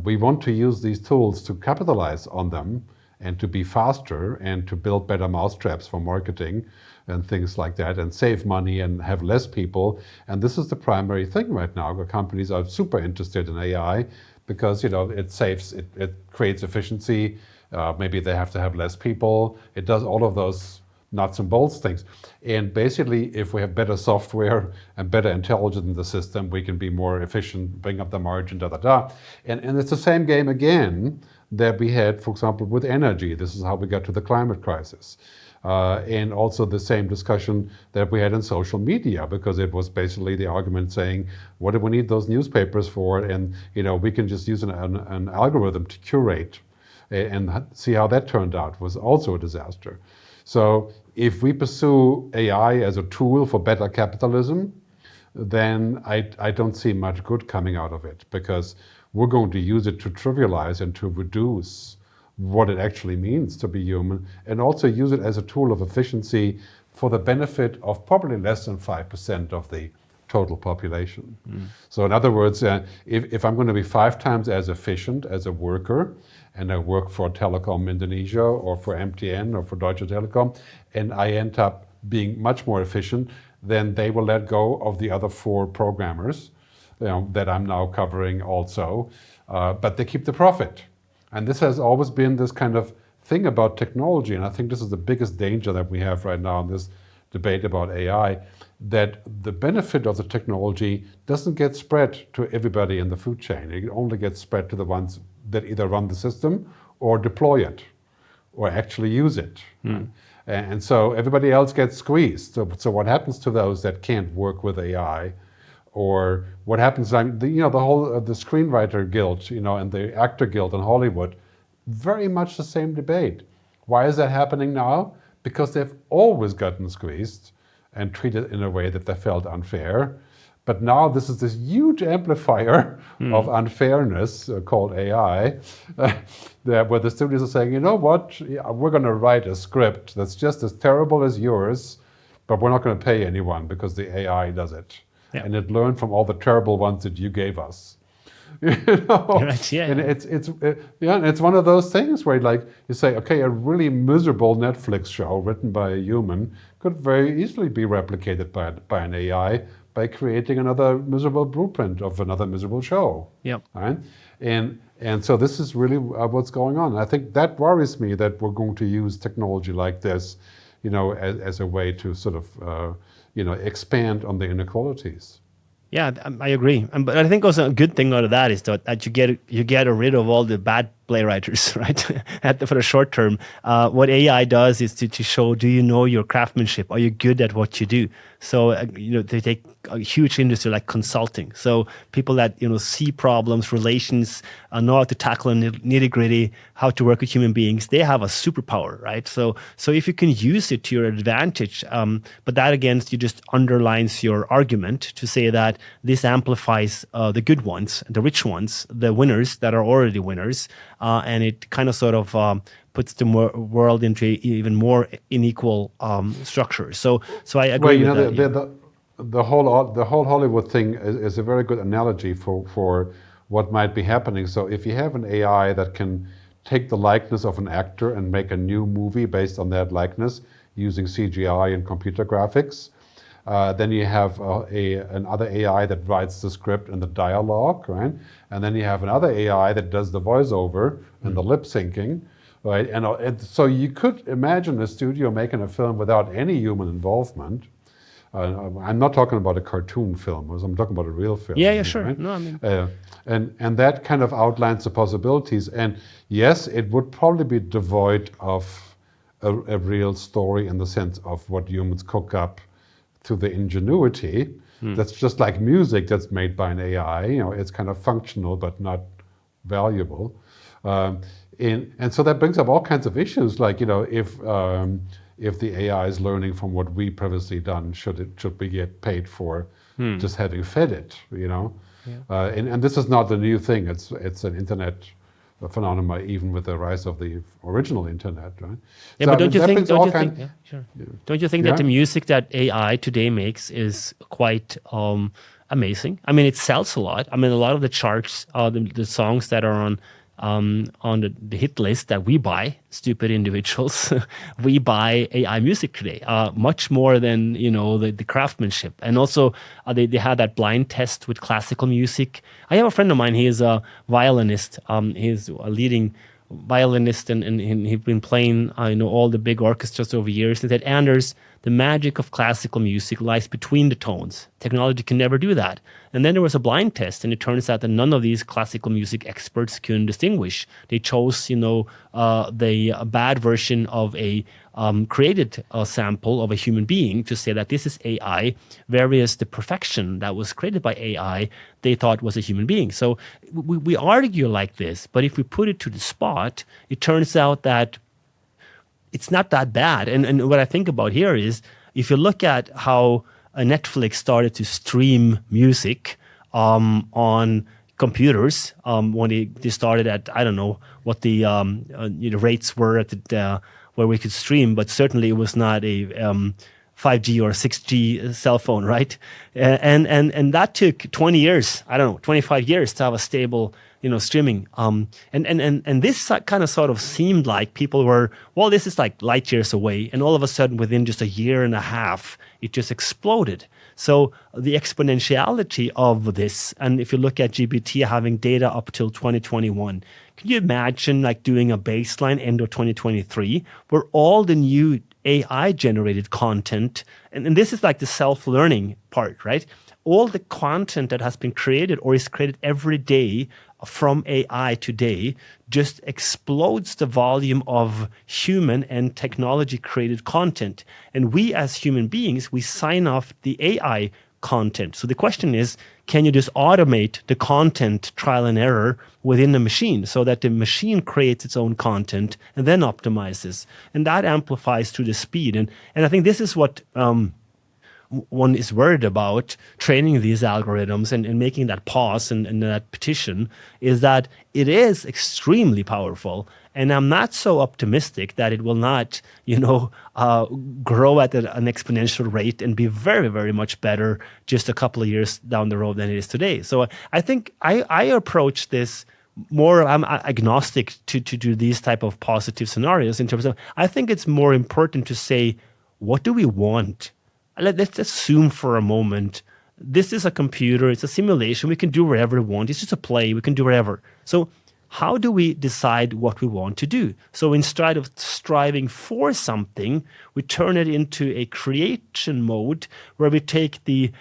S1: We want to use these tools to capitalize on them and to be faster and to build better mousetraps for marketing and things like that, and save money and have less people. And this is the primary thing right now. The companies are super interested in AI because it creates efficiency. Maybe they have to have less people. It does all of those nuts and bolts things. And basically, if we have better software and better intelligence in the system, we can be more efficient, bring up the margin, And it's the same game again that we had, for example, with energy. This is how we got to the climate crisis. And also the same discussion that we had in social media, because it was basically the argument saying, what do we need those newspapers for? And we can just use an algorithm to curate and see how that turned out. It was also a disaster. So if we pursue AI as a tool for better capitalism, then I don't see much good coming out of it, because we're going to use it to trivialize and to reduce what it actually means to be human, and also use it as a tool of efficiency for the benefit of probably less than 5% of the total population. So in other words, if I'm going to be 5 times as efficient as a worker, and I work for Telekom Indonesia or for MTN or for Deutsche Telekom, and I end up being much more efficient, then they will let go of the other 4 programmers that I'm now covering also, but they keep the profit. And this has always been this kind of thing about technology, and I think this is the biggest danger that we have right now in this debate about AI, that the benefit of the technology doesn't get spread to everybody in the food chain. It only gets spread to the ones that either run the system or deploy it or actually use it. And so everybody else gets squeezed. So what happens to those that can't work with AI? Or what happens, the whole the screenwriter guild, and the actor guild in Hollywood, very much the same debate. Why is that happening now? Because they've always gotten squeezed and treated in a way that they felt unfair. But now this is this huge amplifier of unfairness called AI, where the studios are saying, you know what, we're going to write a script that's just as terrible as yours, but we're not going to pay anyone because the AI does it. Yeah. And it learned from all the terrible ones that you gave us.
S2: Right, yeah.
S1: And it's one of those things where you say, okay, a really miserable Netflix show written by a human could very easily be replicated by an AI by creating another miserable blueprint of another miserable show.
S2: Yep.
S1: Right? And so this is really what's going on. I think that worries me, that we're going to use technology like this, as a way to sort of expand on the inequalities.
S2: Yeah, I agree. But I think also a good thing out of that is that you get rid of all the bad playwriters, right? For the short term. What AI does is to show, do you know your craftsmanship? Are you good at what you do? So, they take a huge industry like consulting. So people that, see problems, relations, know how to tackle nitty gritty, how to work with human beings, they have a superpower, right? So if you can use it to your advantage, but that again, you just underlines your argument to say that this amplifies the good ones, the rich ones, the winners that are already winners, and it kind of sort of puts the world into even more unequal structure. So I agree with that.
S1: The whole Hollywood thing is a very good analogy for what might be happening. So if you have an AI that can take the likeness of an actor and make a new movie based on that likeness using CGI and computer graphics, Then you have another AI that writes the script and the dialogue, right? And then you have another AI that does the voiceover and the lip syncing, right? And so you could imagine a studio making a film without any human involvement. I'm not talking about a cartoon film. I'm talking about a real film.
S2: Yeah, sure.
S1: Right?
S2: No, I mean,
S1: and that kind of outlines the possibilities. And yes, it would probably be devoid of a real story in the sense of what humans cook up to the ingenuity. That's just like music that's made by an AI. It's kind of functional but not valuable. And so that brings up all kinds of issues, like if the AI is learning from what we previously done, should we get paid for just having fed it? Yeah. And this is not a new thing. It's an internet phenomenon, even with the rise of the original internet, right?
S2: Yeah,
S1: So,
S2: but don't you think?
S1: yeah,
S2: Sure. Don't you think that the music that AI today makes is quite amazing? I mean, it sells a lot. I mean, a lot of the charts, the songs that are on the hit list that we buy, stupid individuals, we buy AI music today, much more than the craftsmanship. And also, they had that blind test with classical music. I have a friend of mine. He is a violinist. He's a leading violinist, and he's been playing all the big orchestras over years. He said, Anders, the magic of classical music lies between the tones. Technology can never do that. And then there was a blind test, and it turns out that none of these classical music experts can distinguish. They chose, the bad version of a created sample of a human being to say that this is AI, whereas the perfection that was created by AI, they thought was a human being. So we argue like this, but if we put it to the spot, it turns out that it's not that bad. And what I think about here is, if you look at how Netflix started to stream music on computers when they started at, I don't know what the rates were at where we could stream, but certainly it was not a 5G or 6G cell phone, right? And that took 20 years, I don't know, 25 years to have a stable streaming. And this kind of sort of seemed like people were, well, this is like light years away. And all of a sudden, within just a year and a half, it just exploded. So the exponentiality of this, and if you look at GPT having data up till 2021, can you imagine like doing a baseline end of 2023 where all the new AI generated content, and this is like the self-learning part, right? All the content that has been created or is created every day from AI today just explodes the volume of human and technology created content. And we as human beings, we sign off the AI content. So the question is, can you just automate the content trial and error within the machine so that the machine creates its own content and then optimizes? And that amplifies through the speed. And I think this is what one is worried about training these algorithms and making that pause and that petition, is that it is extremely powerful. And I'm not so optimistic that it will not, grow at an exponential rate and be very, very much better just a couple of years down the road than it is today. So I think I approach this more, I'm agnostic to do these type of positive scenarios in terms of, I think it's more important to say, what do we want? Let's assume for a moment, this is a computer, it's a simulation, we can do whatever we want, it's just a play, we can do whatever. So how do we decide what we want to do? So instead of striving for something, we turn it into a creation mode where we take the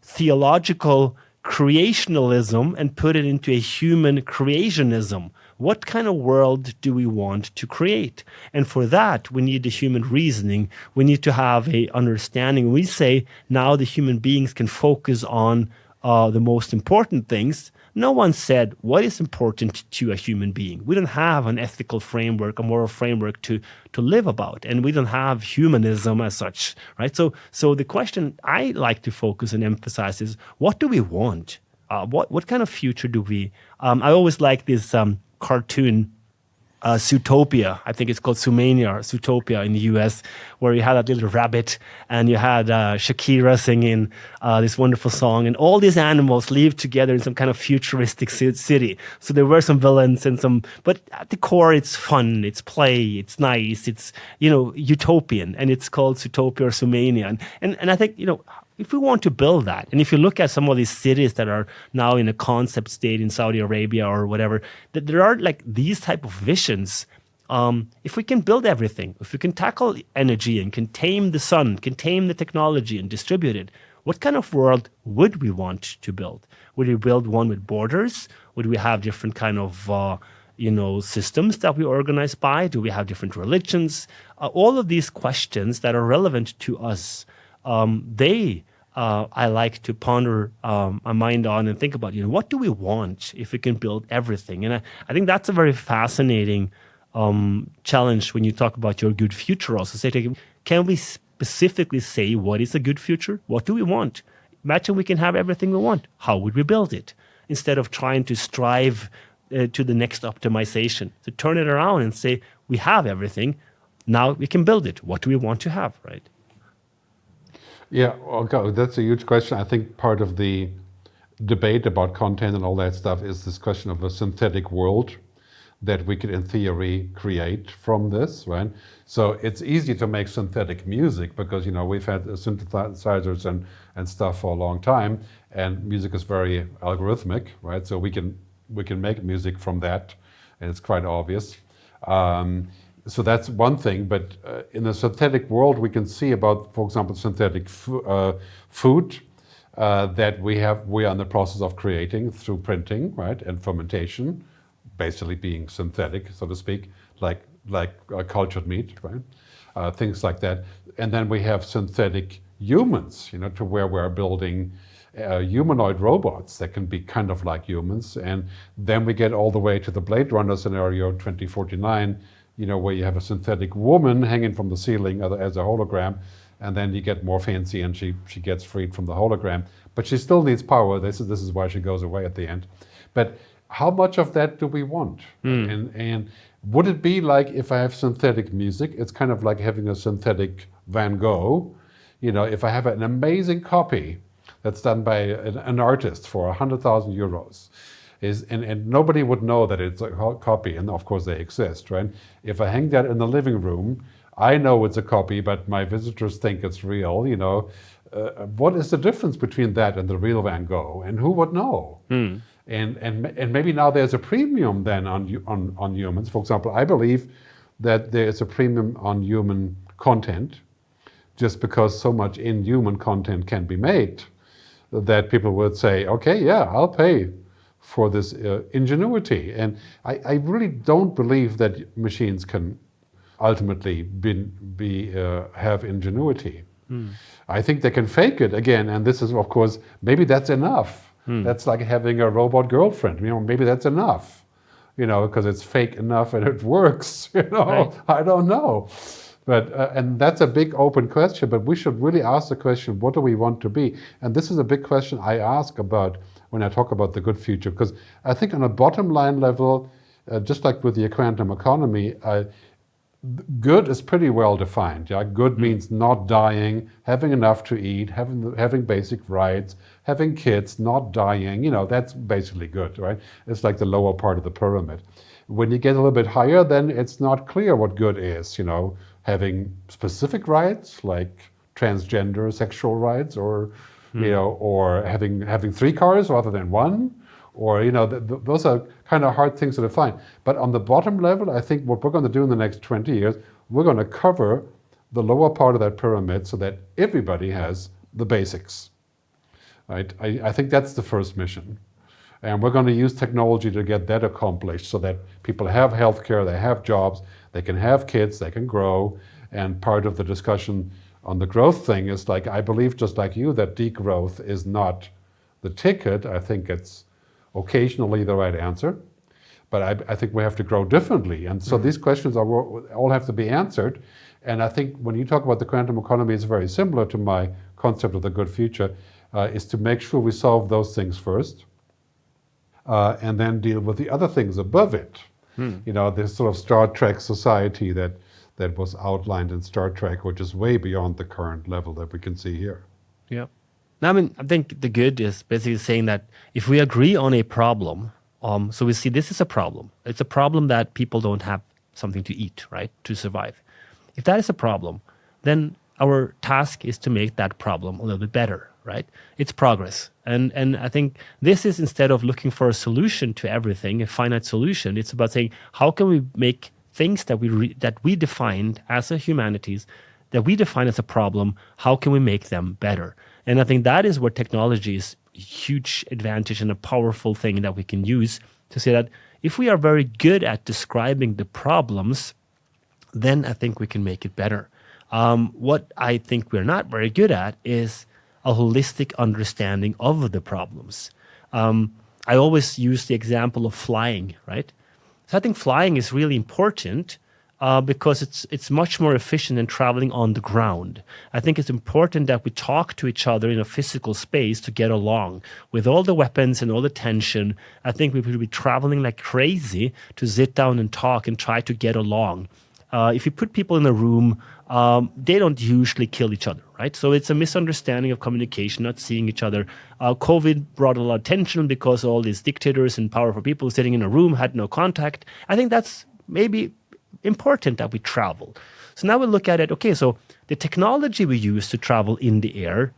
S2: theological creationalism and put it into a human creationism. What kind of world do we want to create? And for that, we need the human reasoning. We need to have a understanding. We say now the human beings can focus on the most important things. No one said what is important to a human being. We don't have an ethical framework, a moral framework to live about, and we don't have humanism as such, right? So the question I like to focus and emphasize is, what do we want? What kind of future do we? I always like this cartoon Zootopia. I think it's called Zoomania or Zootopia in the US, where you had that little rabbit and you had Shakira singing this wonderful song, and all these animals live together in some kind of futuristic city. So there were some villains and some, but at the core, it's fun, it's play, it's nice, it's, utopian, and it's called Zootopia or Zoomania. And I think, if we want to build that, and if you look at some of these cities that are now in a concept state in Saudi Arabia or whatever, that there are like these type of visions. If we can build everything, if we can tackle energy and can tame the sun, can tame the technology and distribute it, what kind of world would we want to build? Would we build one with borders? Would we have different kind of systems that we organize by? Do we have different religions? All of these questions that are relevant to us. I like to ponder my mind on and think about, what do we want if we can build everything? And I think that's a very fascinating challenge when you talk about your good future also. Say, can we specifically say what is a good future? What do we want? Imagine we can have everything we want. How would we build it? Instead of trying to strive to the next optimization, to turn it around and say, we have everything, now we can build it. What do we want to have, right?
S1: Yeah, okay, that's a huge question. I think part of the debate about content and all that stuff is this question of a synthetic world that we could, in theory, create from this, right? So it's easy to make synthetic music because, we've had synthesizers and stuff for a long time, and music is very algorithmic, right? So we can make music from that, and it's quite obvious. So that's one thing, but in the synthetic world, we can see about, for example, synthetic food that we are in the process of creating through printing, right, and fermentation, basically being synthetic, so to speak, like cultured meat, right, things like that. And then we have synthetic humans, to where we're building humanoid robots that can be kind of like humans, and then we get all the way to the Blade Runner scenario, 2049. Where you have a synthetic woman hanging from the ceiling as a hologram, and then you get more fancy and she gets freed from the hologram. But she still needs power. This is why she goes away at the end. But how much of that do we want? And would it be like if I have synthetic music, it's kind of like having a synthetic Van Gogh. If I have an amazing copy that's done by an artist for 100,000 euros, and nobody would know that it's a copy, and of course they exist, right? If I hang that in the living room, I know it's a copy, but my visitors think it's real, what is the difference between that and the real Van Gogh? And who would know? And maybe now there's a premium then on humans. For example, I believe that there is a premium on human content just because so much inhuman content can be made that people would say, okay, yeah, I'll pay for this ingenuity. And I really don't believe that machines can ultimately have ingenuity. I think they can fake it again, and this is, of course, maybe that's enough. That's like having a robot girlfriend. Maybe that's enough, because it's fake enough and it works.
S2: Right.
S1: I don't know. But and that's a big open question, but we should really ask the question, what do we want to be? And this is a big question I ask about when I talk about the good future, because I think on a bottom line level, just like with the quantum economy, good is pretty well defined. Yeah, good means not dying, having enough to eat, having basic rights, having kids, not dying. That's basically good, right? It's like the lower part of the pyramid. When you get a little bit higher, then it's not clear what good is. Having specific rights like transgender sexual rights, or or having 3 cars rather than 1, or those are kind of hard things to define. But on the bottom level, I think what we're going to do in the next 20 years, we're going to cover the lower part of that pyramid so that everybody has the basics. Right? I think that's the first mission. And we're going to use technology to get that accomplished so that people have healthcare, they have jobs, they can have kids, they can grow. And part of the discussion on the growth thing is like, I believe just like you that degrowth is not the ticket. I think it's occasionally the right answer, but I think we have to grow differently. And so these questions all have to be answered. And I think when you talk about the quantum economy, it's very similar to my concept of the good future, is to make sure we solve those things first, and then deal with the other things above it. You know, this sort of Star Trek society that was outlined in Star Trek, which is way beyond the current level that we can see here.
S2: Yeah. Now, I mean, I think the good is basically saying that if we agree on a problem, so we see this is a problem. It's a problem that people don't have something to eat, right, to survive. If that is a problem, then our task is to make that problem a little bit better, right? It's progress. And I think this is, instead of looking for a solution to everything, a finite solution, it's about saying, how can we make things that we defined as a humanities, that we define as a problem, how can we make them better? And I think that is where technology is a huge advantage and a powerful thing that we can use to say that if we are very good at describing the problems, then I think we can make it better. What I think we're not very good at is a holistic understanding of the problems. I always use the example of flying, right? So I think flying is really important because it's much more efficient than traveling on the ground. I think it's important that we talk to each other in a physical space to get along. With all the weapons and all the tension, I think we would be traveling like crazy to sit down and talk and try to get along. If you put people in a room, they don't usually kill each other, right? So it's a misunderstanding of communication, not seeing each other. COVID brought a lot of tension because all these dictators and powerful people sitting in a room had no contact. I think that's maybe important that we travel. So now we look at it, okay, so the technology we use to travel in the air,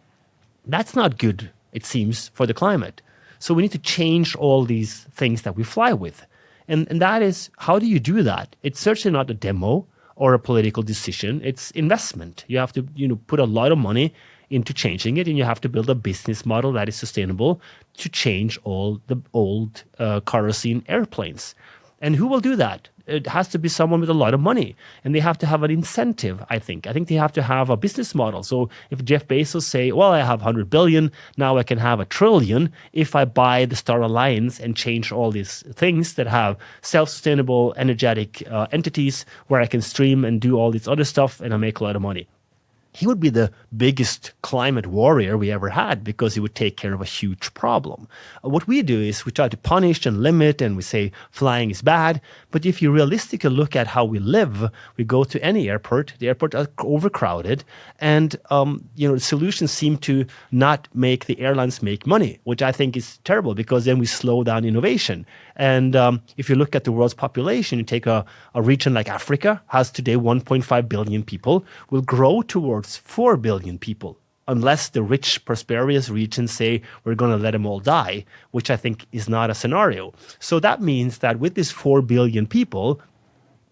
S2: that's not good, it seems, for the climate. So we need to change all these things that we fly with. And that is, how do you do that? It's certainly not a demo or a political decision. It's investment. You have to put a lot of money into changing it, and you have to build a business model that is sustainable to change all the old kerosene airplanes. And who will do that? It has to be someone with a lot of money, and they have to have an incentive, I think. I think they have to have a business model. So if Jeff Bezos say, well, I have 100 billion, now I can have 1 trillion if I buy the Star Alliance and change all these things that have self-sustainable, energetic entities where I can stream and do all this other stuff and I make a lot of money. He would be the biggest climate warrior we ever had because he would take care of a huge problem. What we do is we try to punish and limit, and we say flying is bad. But if you realistically look at how we live, we go to any airport, the airports are overcrowded, and the solutions seem to not make the airlines make money, which I think is terrible because then we slow down innovation. And if you look at the world's population, you take a region like Africa, has today 1.5 billion people, will grow towards 4 billion people, unless the rich, prosperous regions say we're going to let them all die, which I think is not a scenario. So that means that with these 4 billion people,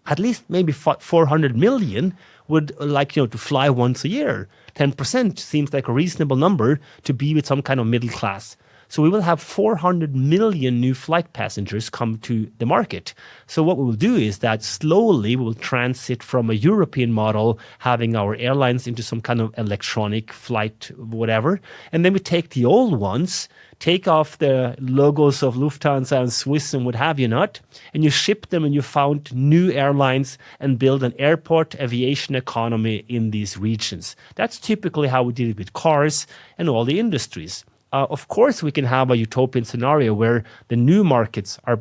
S2: at least maybe 400 million would like to fly once a year. 10% seems like a reasonable number to be with some kind of middle class. So we will have 400 million new flight passengers come to the market. So what we will do is that slowly we will transit from a European model, having our airlines into some kind of electronic flight, whatever. And then we take the old ones, take off the logos of Lufthansa and Swiss and what have you not, and you ship them and you found new airlines and build an airport aviation economy in these regions. That's typically how we did it with cars and all the industries. Of course, we can have a utopian scenario where the new markets are,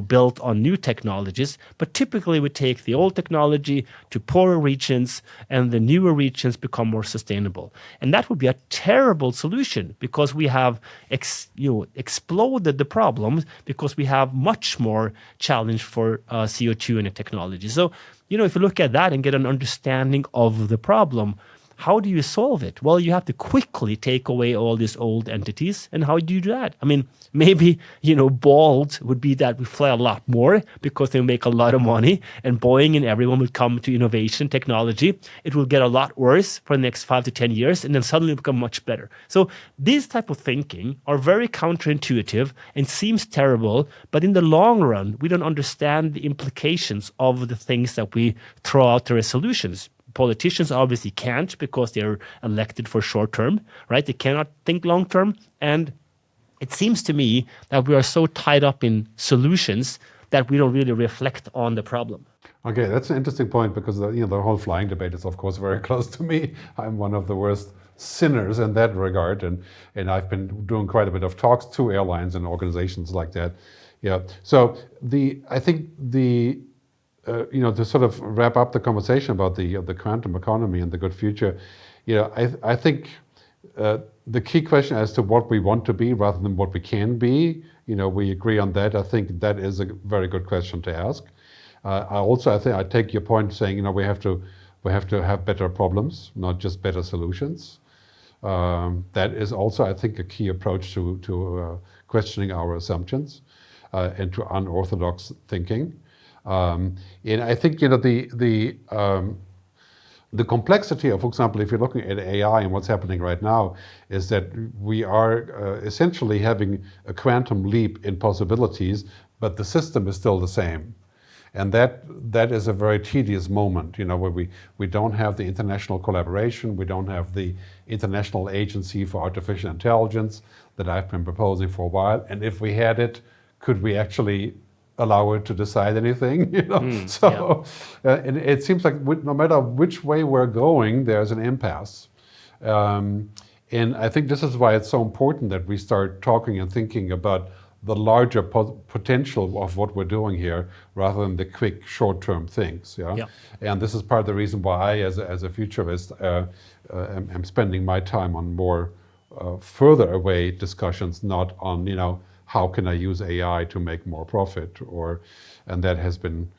S2: built on new technologies, but typically we take the old technology to poorer regions, and the newer regions become more sustainable. And that would be a terrible solution because we have, exploded the problems because we have much more challenge for CO2 in the technology. So, if you look at that and get an understanding of the problem, how do you solve it? Well, you have to quickly take away all these old entities. And how do you do that? I mean, maybe, bald would be that we fly a lot more because they make a lot of money, and Boeing and everyone will come to innovation technology. It will get a lot worse for the next 5 to 10 years and then suddenly become much better. So these type of thinking are very counterintuitive and seems terrible, but in the long run, we don't understand the implications of the things that we throw out there as solutions. Politicians obviously can't because they're elected for short term, right? They cannot think long term. And it seems to me that we are so tied up in solutions that we don't really reflect on the problem.
S1: Okay, that's an interesting point because the whole flying debate is of course very close to me. I'm one of the worst sinners in that regard, and I've been doing quite a bit of talks to airlines and organizations like that. Yeah. So I think to sort of wrap up the conversation about the quantum economy and the good future, I think the key question as to what we want to be rather than what we can be, we agree on that. I think that is a very good question to ask. I think I take your point saying, we have to have better problems, not just better solutions. That is also, I think, a key approach to questioning our assumptions and to unorthodox thinking. And I think the complexity of, for example, if you're looking at AI and what's happening right now, is that we are essentially having a quantum leap in possibilities, but the system is still the same. And that is a very tedious moment, where we don't have the international collaboration, we don't have the International Agency for Artificial Intelligence that I've been proposing for a while. And if we had it, could we actually allow it to decide anything? And it seems like no matter which way we're going, there's an impasse. And I think this is why it's so important that we start talking and thinking about the larger potential of what we're doing here, rather than the quick short-term things. And this is part of the reason why I, as a futurist, am spending my time on more further away discussions, not on how can I use AI to make more profit, and that has been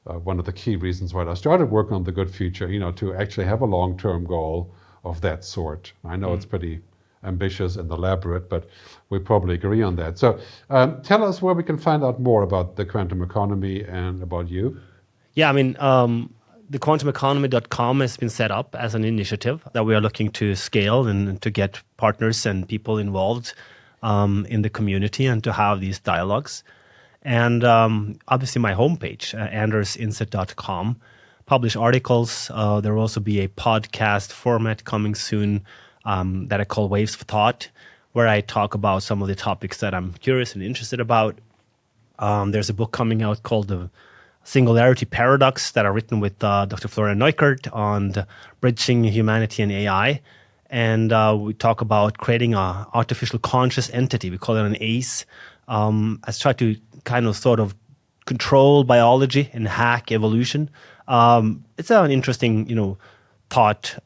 S1: one of the key reasons why I started working on the good future, to actually have a long-term goal of that sort. I know it's pretty ambitious and elaborate, but we probably agree on that. So tell us where we can find out more about the quantum economy and about you.
S2: Yeah, the quantumeconomy.com has been set up as an initiative that we are looking to scale and to get partners and people involved in the community and to have these dialogues. And obviously my homepage, andersindset.com, publish articles. There will also be a podcast format coming soon that I call Waves of Thought, where I talk about some of the topics that I'm curious and interested about. There's a book coming out called The Singularity Paradox that are written with Dr. Florian Neukert on bridging humanity and AI. And we talk about creating an artificial conscious entity. We call it an ACE. As try to kind of sort of control biology and hack evolution. It's an interesting, thought,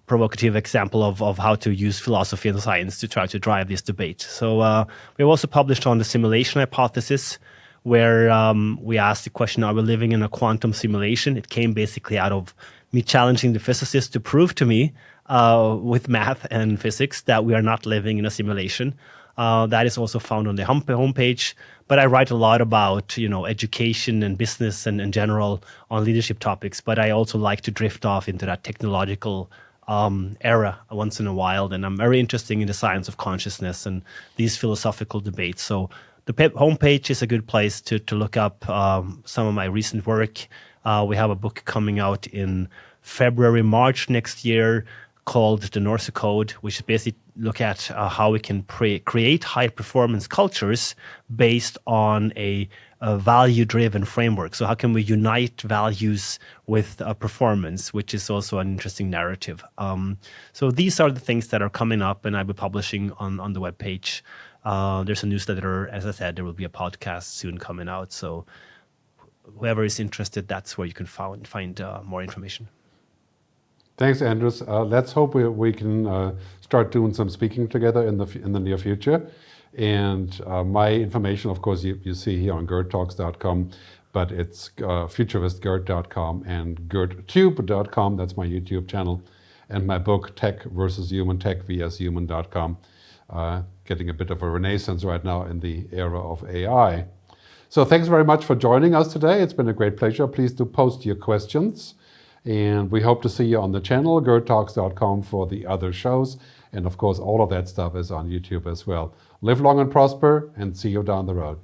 S2: provocative example of how to use philosophy and science to try to drive this debate. So we've also published on the simulation hypothesis, where we asked the question, are we living in a quantum simulation? It came basically out of me challenging the physicists to prove to me with math and physics that we are not living in a simulation. That is also found on the homepage. But I write a lot about, education and business and in general on leadership topics. But I also like to drift off into that technological era once in a while. And I'm very interested in the science of consciousness and these philosophical debates. So the homepage is a good place to look up some of my recent work. We have a book coming out in February, March next year called The North Code, which is basically look at how we can create high-performance cultures based on a value-driven framework. So how can we unite values with performance, which is also an interesting narrative. So these are the things that are coming up, and I'll be publishing on the webpage. There's a newsletter. As I said, there will be a podcast soon coming out. So whoever is interested, that's where you can find more information.
S1: Thanks, Andres. Let's hope we can start doing some speaking together in the near future. And my information, of course, you see here on gerdtalks.com, but it's futuristgerd.com and gerdtube.com. That's my YouTube channel. And my book, TechVsHuman, TechVsHuman.com. Getting a bit of a renaissance right now in the era of AI. So thanks very much for joining us today. It's been a great pleasure. Please do post your questions. And we hope to see you on the channel, gerdtalks.com, for the other shows. And of course, all of that stuff is on YouTube as well. Live long and prosper, and see you down the road.